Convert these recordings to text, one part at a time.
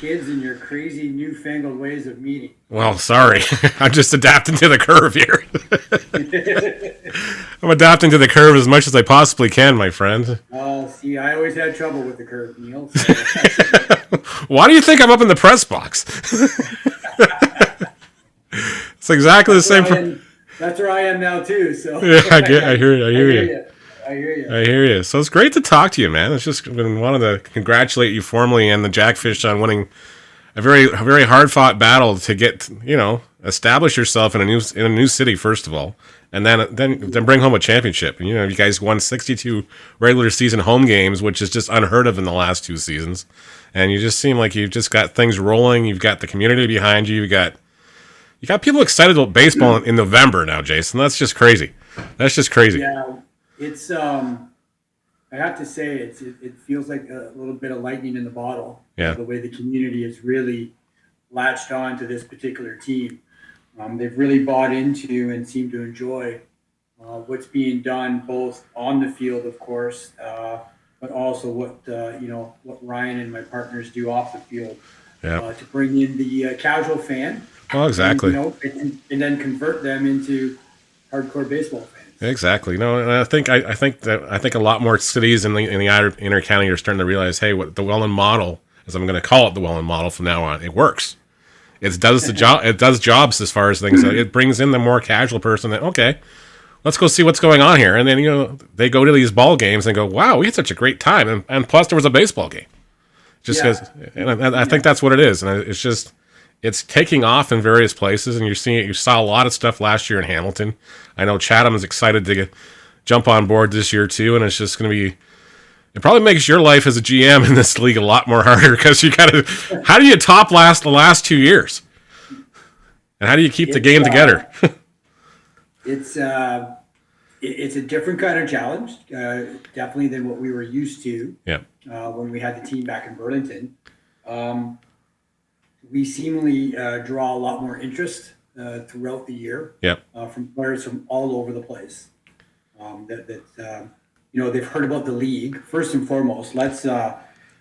kids and your crazy newfangled ways of meeting. Well, sorry. I'm just adapting to the curve here. I'm adapting to the curve as much as I possibly can, my friend. See, I always had trouble with the curve, Neil. So. Why do you think I'm up in the press box? It's exactly the same. That's where I am now too. So yeah, I hear you. I hear you. I hear you. So it's great to talk to you, man. It's just been wanted to congratulate you formally and the Jackfish on winning a very hard fought battle to get establish yourself in a new city first of all, and then bring home a championship. And you guys won 62 regular season home games, which is just unheard of in the last 2 seasons. And you just seem like you've just got things rolling. You've got the community behind you. You got people excited about baseball in November now, Jason. That's just crazy. That's just crazy. Yeah, it's I have to say it feels like a little bit of lightning in the bottle. Yeah. The way the community has really latched on to this particular team. They've really bought into and seem to enjoy what's being done both on the field, of course, but also what Ryan and my partners do off the field to bring in the casual fan. Well, exactly. And then convert them into hardcore baseball fans. Exactly. And I think a lot more cities in the inner county are starting to realize, hey, what the Welland model, as I'm going to call it, the Welland model from now on, it works. It does the job. It does jobs as far as things. It brings in the more casual person that, okay, let's go see what's going on here, and then they go to these ball games and go, wow, we had such a great time, and plus there was a baseball game. Just because, and I think that's what it is, and it's taking off in various places, and you're seeing it. You saw a lot of stuff last year in Hamilton. I know Chatham is excited to jump on board this year too, and it's just going to be. It probably makes your life as a GM in this league a lot more harder because you got to. How do you top the last 2 years, and how do you keep the game together? It's a different kind of challenge, definitely than what we were used to. Yeah. When we had the team back in Burlington. We seemingly draw a lot more interest throughout the year from players from all over the place. They've heard about the league. First and foremost, let's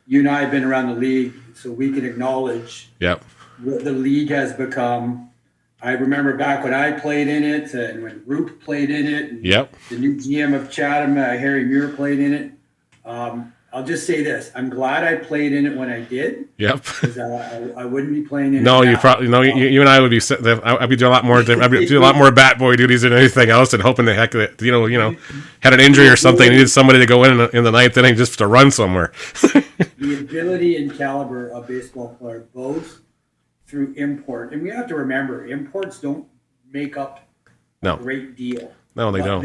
you and I have been around the league, so we can acknowledge what the league has become. I remember back when I played in it, and when Roop played in it, and the new GM of Chatham, Harry Muir, played in it. I'll just say this: I'm glad I played in it when I did. Yep. Because I wouldn't be playing in it. No, you probably you and I would be. I'd be doing a lot more. I'd be doing a lot more bat boy duties than anything else, and hoping the heck that had an injury or something, needed somebody to go in the ninth inning just to run somewhere. The ability and caliber of baseball player, both through import, and we have to remember, imports don't make up a great deal. No, they don't.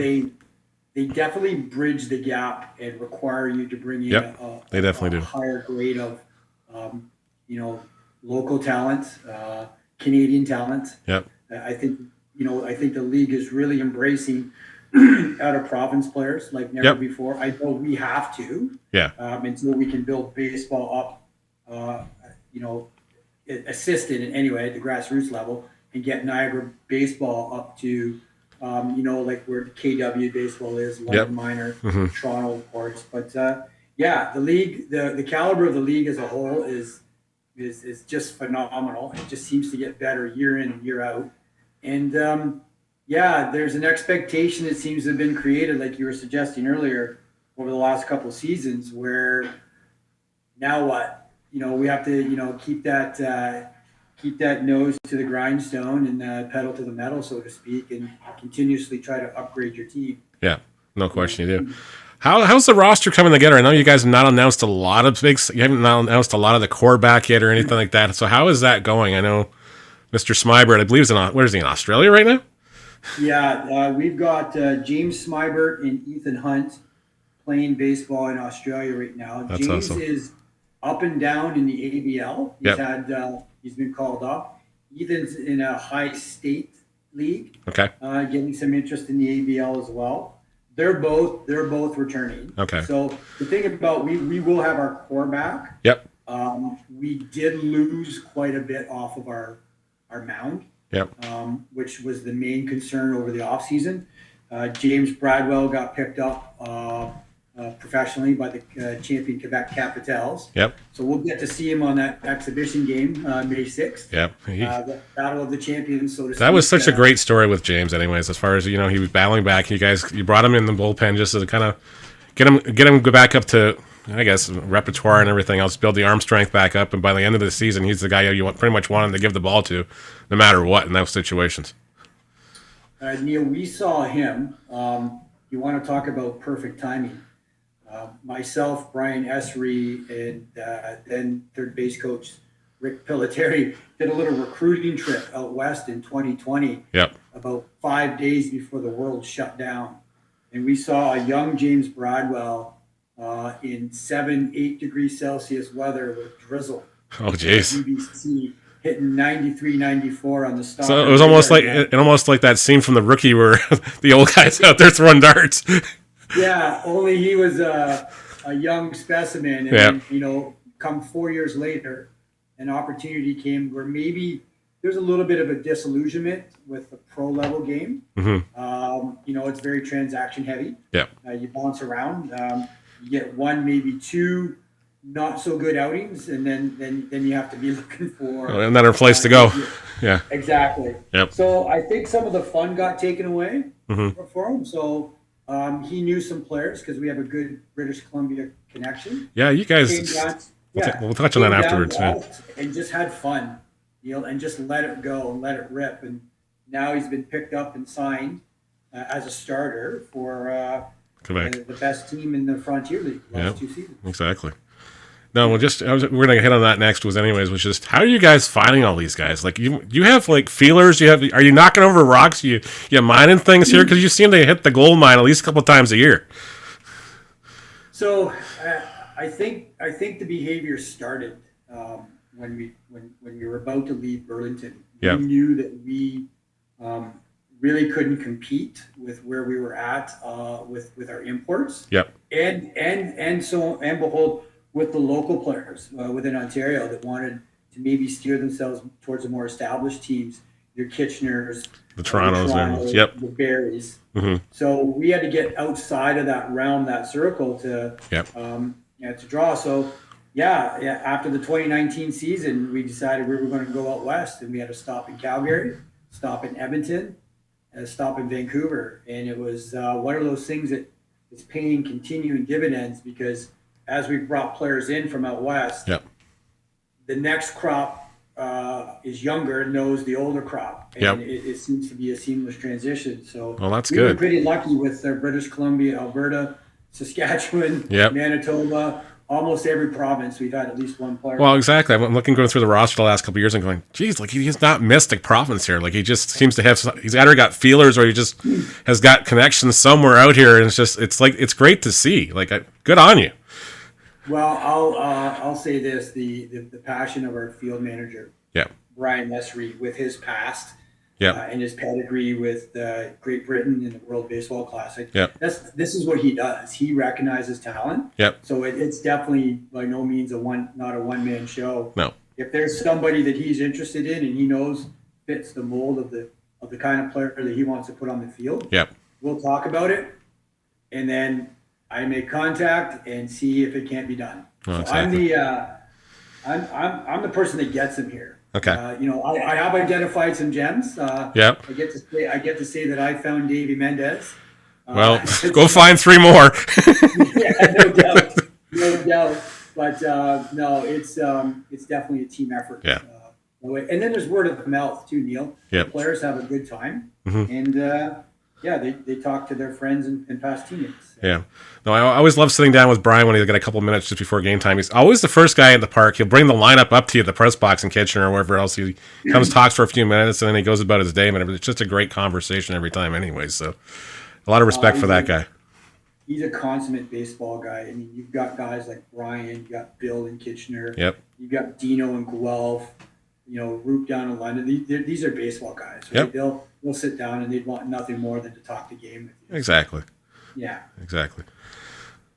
They definitely bridge the gap and require you to bring in they definitely do. Higher grade of, local talent, Canadian talent. Yep. I think the league is really embracing out of province players like never before. I know we have to. Yeah. Until we can build baseball up, assisted in any way at the grassroots level and get Niagara baseball up to. Like where KW baseball is, London Minor, Toronto, of course. But the league, the caliber of the league as a whole is just phenomenal. It just seems to get better year in and year out. And there's an expectation that seems to have been created, like you were suggesting earlier, over the last couple of seasons, where now what? We have to keep that nose to the grindstone and pedal to the metal, so to speak, and continuously try to upgrade your team. Yeah, no question you do. How's the roster coming together? I know you guys have not announced a lot of you haven't announced a lot of the core back yet or anything like that. So how is that going? I know Mr. Smybert, I believe, where is he, in Australia right now? Yeah, we've got James Smybert and Ethan Hunt playing baseball in Australia right now. That's James awesome. Is up and down in the ABL. He's been called up. Ethan's in a high state league. Okay. Getting some interest in the ABL as well. They're both returning. Okay. So the thing about we will have our core back. Yep. We did lose quite a bit off of our mound. Yep. Which was the main concern over the offseason. James Bradwell got picked up professionally by the champion Quebec Capitals. Yep. So we'll get to see him on that exhibition game May 6th. Yep. The Battle of the Champions, so to speak. That was such a great story with James, anyways. As far as he was battling back. You brought him in the bullpen just to kind of get him go back up to, I guess, repertoire and everything else, build the arm strength back up, and by the end of the season, he's the guy you pretty much wanted to give the ball to, no matter what in those situations. Neil, we saw him. You want to talk about perfect timing? Myself, Brian Essery, and then third base coach Rick Pelletieri did a little recruiting trip out west in 2020. Yep. About 5 days before the world shut down, and we saw a young James Bradwell in 7-8 degrees Celsius weather with drizzle. Oh, jeez. UBC hitting 93, 94 on the stop. So it was almost like that scene from The Rookie where the old guy's out there throwing darts. Yeah, only he was a young specimen. And then, come 4 years later, an opportunity came where maybe there's a little bit of a disillusionment with the pro level game. Mm-hmm. It's very transaction heavy. Yeah. You bounce around. You get one, maybe two not so good outings, and then you have to be looking for another place to go. Yeah. Exactly. Yep. So I think some of the fun got taken away mm-hmm. for him. So he knew some players because we have a good British Columbia connection. Yeah, you guys. We'll touch on that afterwards. Yeah. And just had fun, and just let it go and let it rip. And now he's been picked up and signed as a starter for the best team in the Frontier League last 2 seasons. Exactly. No, we're gonna hit on that next. Which is how are you guys finding all these guys? Like you have like feelers. Are you knocking over rocks? You mining things here because you seem to hit the gold mine at least a couple of times a year. So I think the behavior started when we were about to leave Burlington. Yep. We knew that we really couldn't compete with where we were at with our imports. Yep. And behold, with the local players within Ontario that wanted to maybe steer themselves towards the more established teams, your Kitcheners, the Torontos, the Barries. Mm-hmm. So we had to get outside of that realm, that circle to draw. So after the 2019 season, we decided we were going to go out west, and we had to stop in Calgary, stop in Edmonton, and stop in Vancouver. And it was one of those things that is paying continuing dividends because as we brought players in from out west, the next crop is younger, knows the older crop, and it seems to be a seamless transition. So that's we good. were pretty lucky with British Columbia, Alberta, Saskatchewan, Manitoba, almost every province. We've had at least one player. Well, exactly. I'm going through the roster the last couple of years and going, geez, like he's not missed a province here. Like he just seems to have, he's either got feelers or he just has got connections somewhere out here. And it's great to see. Like, good on you. Well, I'll say this: the passion of our field manager, Brian Essery, with his past, and his pedigree with Great Britain in the World Baseball Classic. This is what he does. He recognizes talent. So it's definitely by no means not a one man show. No. If there's somebody that he's interested in and he knows fits the mold of the kind of player that he wants to put on the field, we'll talk about it, and then I make contact and see if it can't be done. Oh, so exactly. I'm the person that gets him here. Okay. I have identified some gems. I get to say that I found Davey Mendez. Well, go find 3 more. no doubt. But no, it's definitely a team effort. And then there's word of mouth too, Neil. Players have a good time, and they talk to their friends and past teammates. Yeah. No, I always love sitting down with Brian when he's got a couple of minutes just before game time. He's always the first guy in the park. He'll bring the lineup up to you at the press box in Kitchener or wherever else. He comes, talks for a few minutes, and then he goes about his day. It's just a great conversation every time anyway. So a lot of respect for that guy. He's a consummate baseball guy. I mean, you've got guys like Brian, you've got Bill in Kitchener. You've got Dino in Guelph, Roop down in London. These are baseball guys. Right? They'll sit down and they'd want nothing more than to talk the game with you. Exactly. Yeah. Exactly.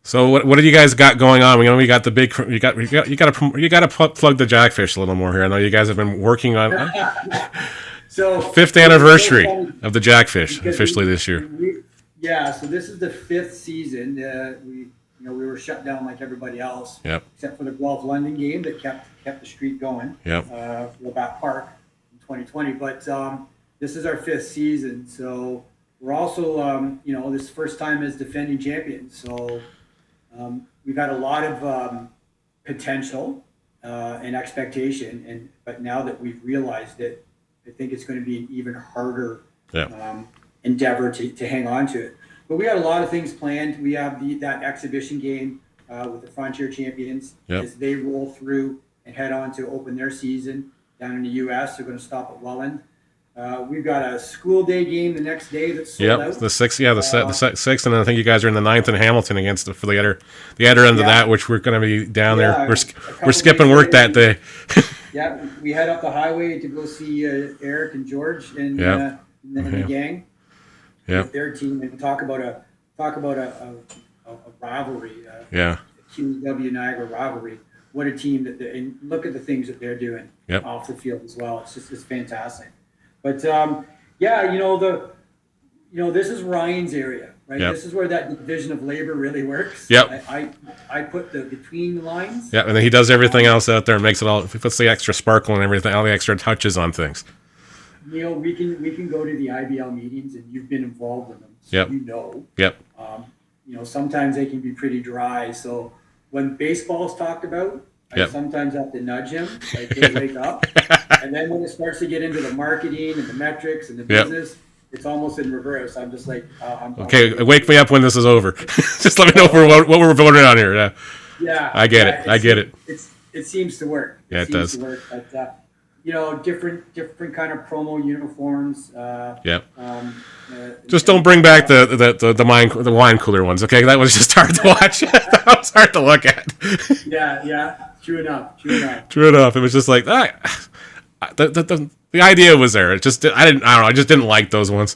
So what do you guys got going on? We got the big. You got to plug the Jackfish a little more here. I know you guys have been working on. So 5th anniversary of the Jackfish officially this year. So this is the 5th season. we were shut down like everybody else, Yep. except for the Guelph London game that kept the streak going. Yep. For Labatt Park in 2020. But this is our 5th season, so we're also this first time as defending champions. So we've had a lot of potential and expectation, but now that we've realized it, I think it's going to be an even harder endeavor to hang on to it. But we got a lot of things planned. We have that exhibition game with the Frontier Champions as they roll through and head on to open their season down in the U.S. They're going to stop at Welland. We've got a school day game the next day that's sold out. The 6th, the 6th, and I think you guys are in the 9th in Hamilton for the other end of that, which we're going to be down there. We're skipping work that day. Yeah, we head up the highway to go see Eric and George and the gang with their team, and talk about a rivalry. QEW Niagara rivalry. What a team and look at the things that they're doing off the field as well. It's fantastic. But this is Ryan's area, right? This is where that division of labor really works. I put the between the lines. And then he does everything else out there and makes it all. He puts the extra sparkle and everything, all the extra touches on things. We can go to the IBL meetings, and you've been involved in them, so you know. Sometimes they can be pretty dry. So when baseball's talked about, I sometimes have to nudge him, like, hey, wake up. And then when it starts to get into the marketing and the metrics and the business, it's almost in reverse. I'm just like, wake me up when this is over. Just let me know what we're voting on here. I get it. I get it. It seems to work. It does. To work. But, different kind of promo uniforms. Just don't bring back the wine cooler ones, okay? That was just hard to watch. That was hard to look at. True enough. It was just like the idea was there. It just I just didn't like those ones.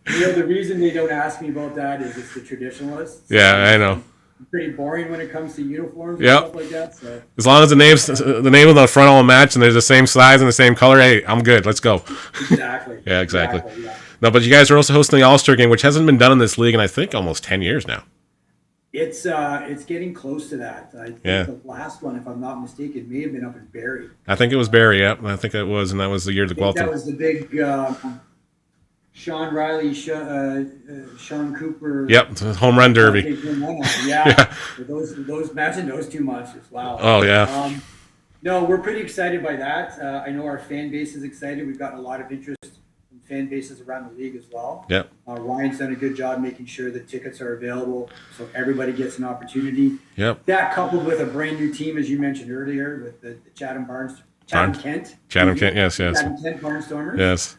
The reason they don't ask me about that is it's the traditionalists. Yeah, I know. Pretty boring when it comes to uniforms and stuff like that. So. As long as the name of the front all match and there's the same size and the same color, hey, I'm good. Let's go. Exactly. Yeah, exactly. No, but you guys are also hosting the All-Star game, which hasn't been done in this league in I think almost 10 years now. It's getting close to that. I think the last one, if I'm not mistaken, may have been up in Barrie. I think it was Barrie. Yep, I think it was, and that was the year the Guelph. That was the big Sean Riley, Sean Cooper. Yep, home run derby. Yeah. Those imagine those two monsters. Wow. Oh yeah. No, we're pretty excited by that. I know our fan base is excited. We've gotten a lot of interest from fan bases around the league as well. Yep. Ryan's done a good job making sure that tickets are available so everybody gets an opportunity. Yep. That coupled with a brand new team, as you mentioned earlier, with the Chatham Kent. Chatham Kent, yes. Chatham Kent Barnstormers. Yes.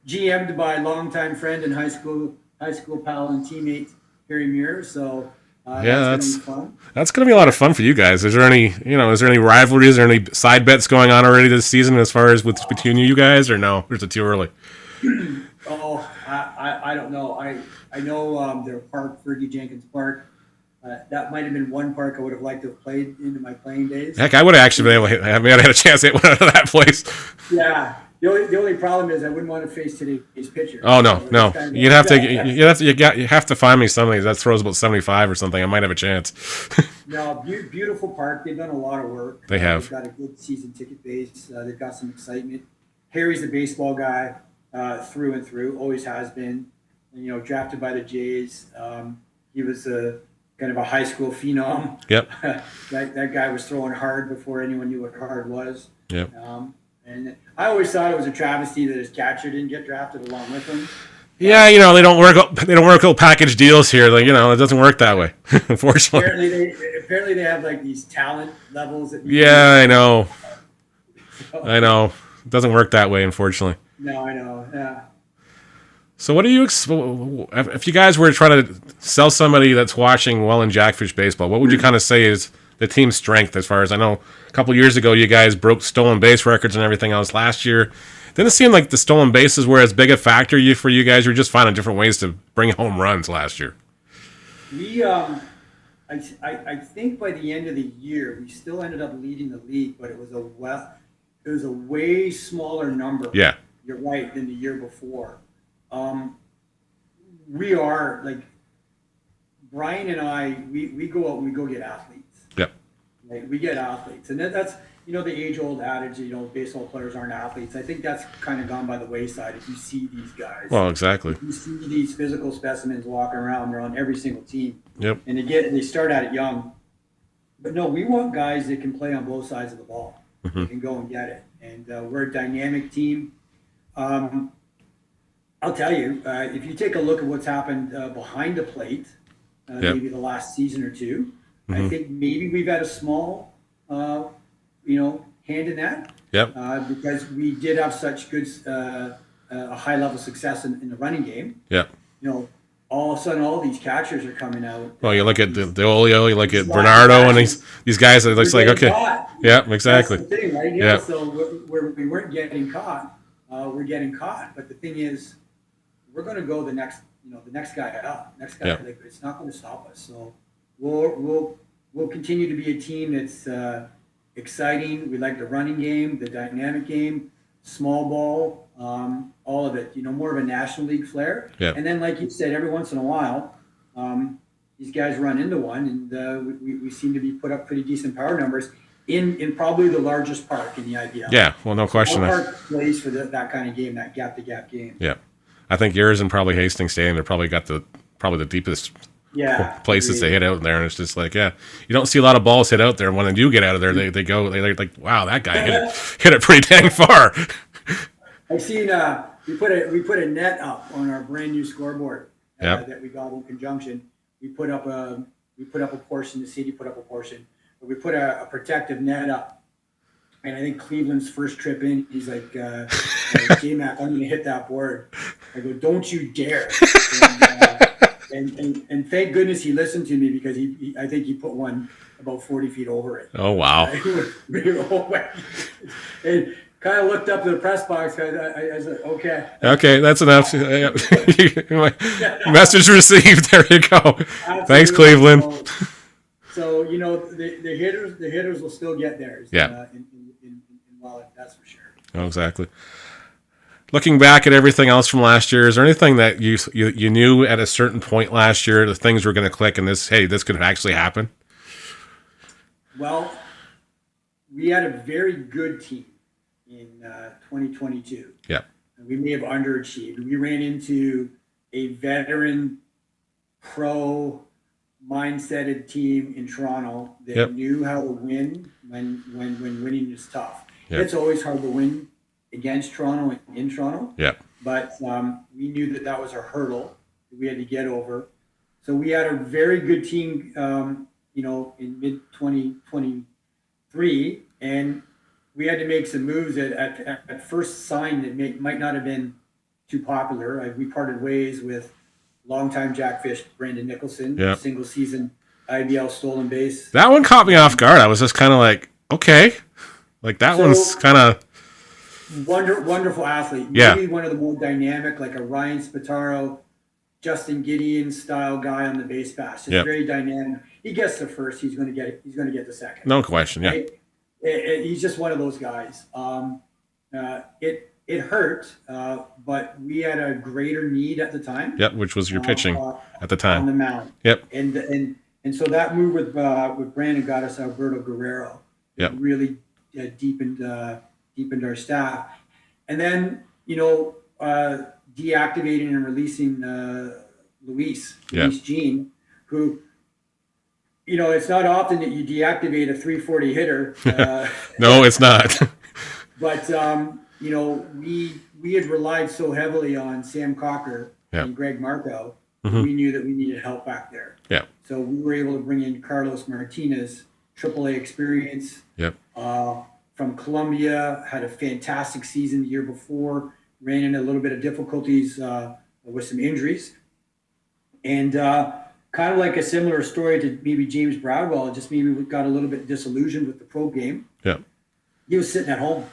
GM'd by longtime friend and high school pal and teammate Harry Muir. So that's fun. That's going to be a lot of fun for you guys. Is there any rivalries? Is there any side bets going on already this season as far as between you guys, or no? Or is it too early? I don't know. I know their park, Fergie Jenkins Park. That might have been one park I would have liked to have played in my playing days. Heck, I would have actually been able to had a chance to hit one out of that place. Yeah. The only problem is I wouldn't want to face today's pitcher. Oh no. You have to find me somebody that throws about 75 or something. I might have a chance. No, beautiful park. They've done a lot of work. They have. They've got a good season ticket base. They've got some excitement. Harry's a baseball guy through and through. Always has been. And, drafted by the Jays. He was kind of a high school phenom. Yep. that guy was throwing hard before anyone knew what hard was. Yep. And I always thought it was a travesty that his catcher didn't get drafted along with him. Yeah, they don't work out package deals here. Like, it doesn't work that way, unfortunately. Apparently they have like these talent levels. I know. I know. It doesn't work that way, unfortunately. No, I know. Yeah. So what do you if you guys were trying to sell somebody that's watching Welland Jackfish baseball, what would you kind of say is the team's strength? As far as I know, a couple of years ago, you guys broke stolen base records and everything else. Last year, didn't it seem like the stolen bases were as big a factor for you guys? You were just finding different ways to bring home runs last year. We, I think by the end of the year, we still ended up leading the league, but it was a way smaller number. Yeah, you're right, than the year before. We are like Brian and I, we go out and we go get athletes. Yep. Like, we get athletes, and that's the age-old adage. Baseball players aren't athletes. I think that's kind of gone by the wayside. If you see these guys, Well, exactly. if you see these physical specimens walking around, they're on every single team. Yep. And they start at it young. But no, we want guys that can play on both sides of the ball. Mm-hmm. They can go and get it. And we're a dynamic team. I'll tell you, if you take a look at what's happened behind the plate, maybe the last season or two, I think maybe we've had a small, hand in that. Yep. Because we did have such good, a high level success in the running game. Yep. All of a sudden, all these catchers are coming out. Well, you look at the Olio, you look at Bernardo, and these guys. It looks like okay. Yeah, exactly. That's the thing, right? Yeah. So we weren't getting caught. We're getting caught. But the thing is, we're going to go the next guy up. Like, it's not going to stop us. So we'll continue to be a team that's exciting. We like the running game, the dynamic game, small ball. All of it, more of a National League flair. Yeah. And then, like you said, every once in a while, these guys run into one, and we seem to be put up pretty decent power numbers in probably the largest park in the IBL. Yeah, well, no question. Our park plays for that kind of game, that gap-to-gap game. Yeah, I think yours and probably Hastings Stadium, they're probably got the deepest places to hit out there, and it's just like, you don't see a lot of balls hit out there. When they do get out of there, they're like, wow, that guy hit it pretty dang far. I've seen we put a net up on our brand new scoreboard that we got in conjunction. We put up a portion. The city put up a portion, but we put a protective net up. And I think Cleveland's first trip in, he's like, J-Mac, I'm going to hit that board. I go, don't you dare! And thank goodness he listened to me, because I think he put one about 40 feet over it. Oh wow! And kind of looked up to the press box. I said, okay. Okay, that's enough. Message received. There you go. Absolutely. Thanks, Cleveland. So the hitters will still get theirs. Yeah. In Welland, that's for sure. Oh, exactly. Looking back at everything else from last year, is there anything that you knew at a certain point last year that things were going to click and this could actually happen? Well, we had a very good team in 2022. Yeah. We may have underachieved. We ran into a veteran pro mindseted team in Toronto that knew how to win when winning is tough. Yep. It's always hard to win against Toronto and in Toronto. Yeah. But we knew that was a hurdle that we had to get over. So we had a very good team, in mid 2023, and we had to make some moves that at first sign that might not have been too popular. We parted ways with longtime Jackfish Brandon Nicholson, single season IBL stolen base. That one caught me off guard. I was just kind of like, okay, like that one's kind of wonderful athlete. Maybe one of the more dynamic, like a Ryan Spataro, Justin Gideon style guy on the base pass. Just very dynamic. He gets the first. He's going to get it. He's going to get the second. No question. Yeah. Right? He's just one of those guys. It hurt, but we had a greater need at the time. Yep, which was your pitching at the time on the mound. Yep. And so that move with Brandon got us Alberto Guerrero. Yep. It really deepened our staff, and then deactivating and releasing Luis Jean, who. It's not often that you deactivate a 340 hitter. No, it's not. But we had relied so heavily on Sam Cocker and Greg Marco. We knew that we needed help back there. Yeah. So we were able to bring in Carlos Martinez, AAA experience. Yep. From Colombia, had a fantastic season the year before. Ran into a little bit of difficulties with some injuries, and. Kind of like a similar story to maybe James Bradwell, just maybe we got a little bit disillusioned with the pro game. Yeah. He was sitting at home,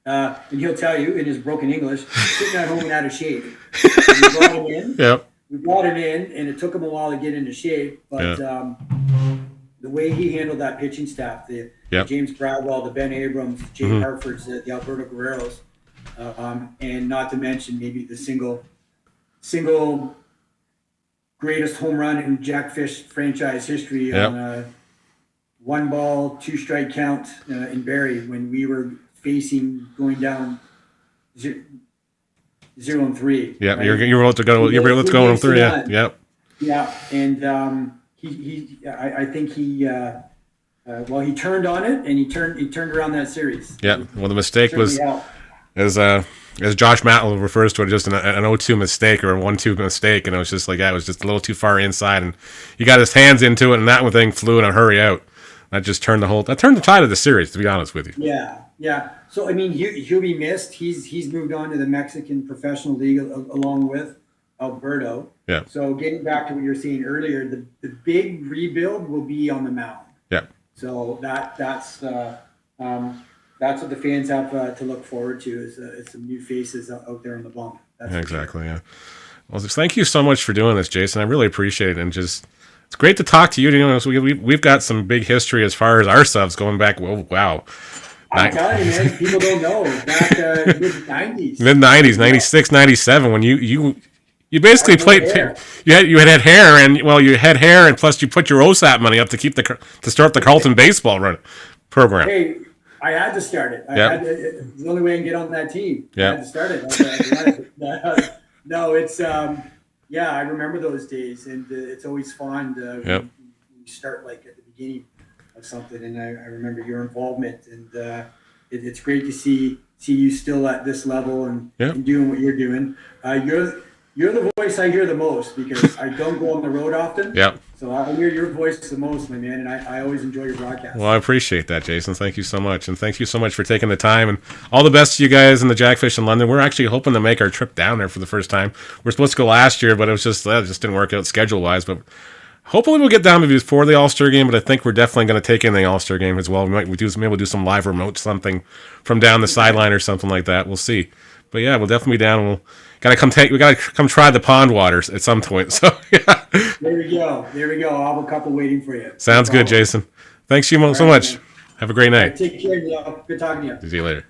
and he'll tell you in his broken English, sitting at home and out of shape. And we brought him in. Yep. We brought him in, and it took him a while to get into shape. But the way he handled that pitching staff, the James Bradwell, the Ben Abrams, the Jay Hartfords, the Alberto Guerreros, and not to mention maybe the single greatest home run in Jackfish franchise history Yep. on a 1-ball, 2-strike count in Barrie when we were facing going down 0-3. Yeah, right? you're about to go. You're about to go on through. Yeah, yep. Yeah, and I think he turned on it, and he turned around that series. Yeah. Well, the mistake was, Certainly helped. as Josh Matlow refers to it, just an 0-2 mistake or a 1-2 mistake, and it was just like, yeah, it was just a little too far inside, and he got his hands into it, and that one thing flew in a hurry out. That just turned the tide of the series, to be honest with you. Yeah. So I mean, he'll be missed. He's moved on to the Mexican Professional League along with Alberto. Yeah. So getting back to what you were saying earlier, the big rebuild will be on the mound. Yeah. So that's what the fans have to look forward to is some new faces out there on the bump. That's Exactly. Yeah. Well, just thank you so much for doing this, Jason. I really appreciate it, and just it's great to talk to you. You know, so we've got some big history as far as our subs going back. Well, wow. I'm telling you, man, people don't know. Back mid-90s. Mid-90s, 96, 97, when you basically played. Hair. You had hair, and you had hair, and plus you put your OSAP money up to start the Carlton baseball run program. Hey, I had to start it. It's the only way I can get on that team. I had to start it. No, it's I remember those days, and it's always fun when you start like at the beginning of something. And I remember your involvement, and it's great to see you still at this level and doing what you're doing. You're the voice I hear the most because I don't go on the road often. Yep. So I hear your voice the most, my man, and I always enjoy your broadcast. Well, I appreciate that, Jason. Thank you so much. And thank you so much for taking the time. And all the best to you guys in the Jackfish in London. We're actually hoping to make our trip down there for the first time. We're supposed to go last year, but it just didn't work out schedule-wise. But hopefully we'll get down maybe before the All-Star game, but I think we're definitely going to take in the All-Star game as well. Maybe we'll do some live remote something from down the sideline or something like that. We'll see. But yeah, we'll definitely be down. And we gotta come try the pond waters at some point. So yeah. There we go. I'll have a couple waiting for you. Sounds good, Jason. Thanks you so much. Man. Have a great night. Take care, y'all. Good talking to you. See you later.